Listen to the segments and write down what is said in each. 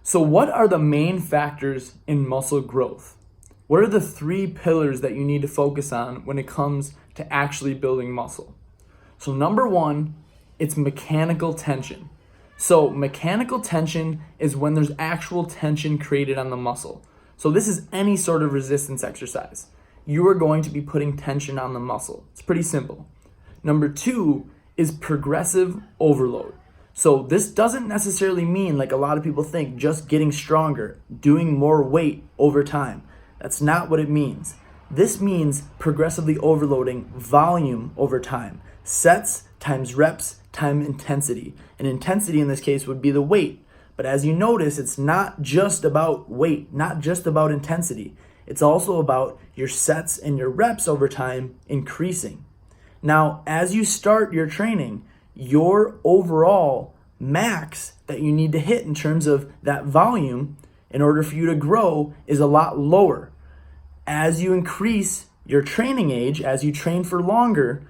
So what are the main factors in muscle growth? What are the 3 pillars that you need to focus on when it comes to actually building muscle? So number 1, it's mechanical tension. So mechanical tension is when there's actual tension created on the muscle. So this is any sort of resistance exercise. You are going to be putting tension on the muscle. It's pretty simple. Number 2 is progressive overload. So this doesn't necessarily mean, like a lot of people think, just getting stronger, doing more weight over time. That's not what it means. This means progressively overloading volume over time. Sets times reps times intensity. And intensity in this case would be the weight. But as you notice, it's not just about weight, not just about intensity. It's also about your sets and your reps over time increasing. Now, as you start your training, your overall max that you need to hit in terms of that volume in order for you to grow is a lot lower. As you increase your training age, as you train for longer,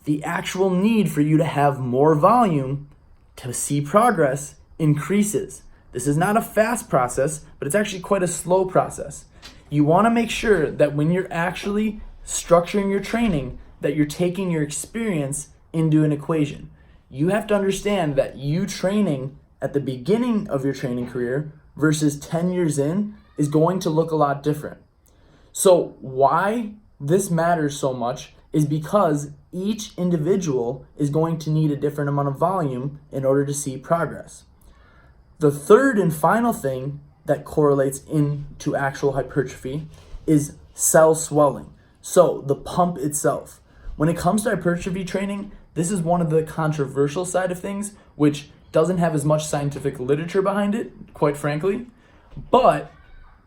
the actual need for you to have more volume to see progress increases. This is not a fast process, but it's actually quite a slow process. You want to make sure that when you're actually structuring your training, that you're taking your experience into an equation. You have to understand that you training at the beginning of your training career versus 10 years in is going to look a lot different. So why this matters so much is because each individual is going to need a different amount of volume in order to see progress. The third and final thing that correlates into actual hypertrophy is cell swelling. So the pump itself. When it comes to hypertrophy training, this is one of the controversial side of things, which doesn't have as much scientific literature behind it, quite frankly. But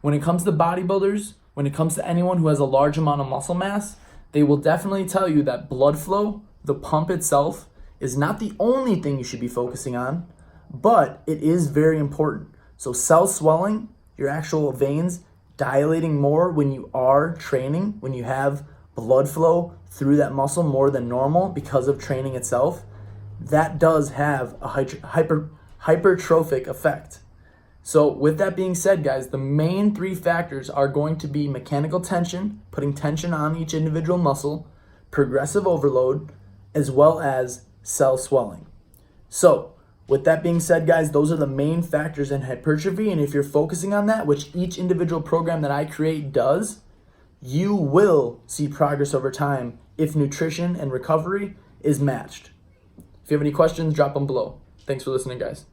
when it comes to bodybuilders, when it comes to anyone who has a large amount of muscle mass, they will definitely tell you that blood flow, the pump itself, is not the only thing you should be focusing on, but it is very important. So cell swelling, your actual veins dilating more when you are training, when you have blood flow through that muscle more than normal because of training itself, that does have a hypertrophic effect. So with that being said, guys, the main 3 factors are going to be mechanical tension, putting tension on each individual muscle, progressive overload, as well as cell swelling. So with that being said, guys, those are the main factors in hypertrophy. And if you're focusing on that, which each individual program that I create does, you will see progress over time if nutrition and recovery is matched. If you have any questions, drop them below. Thanks for listening, guys.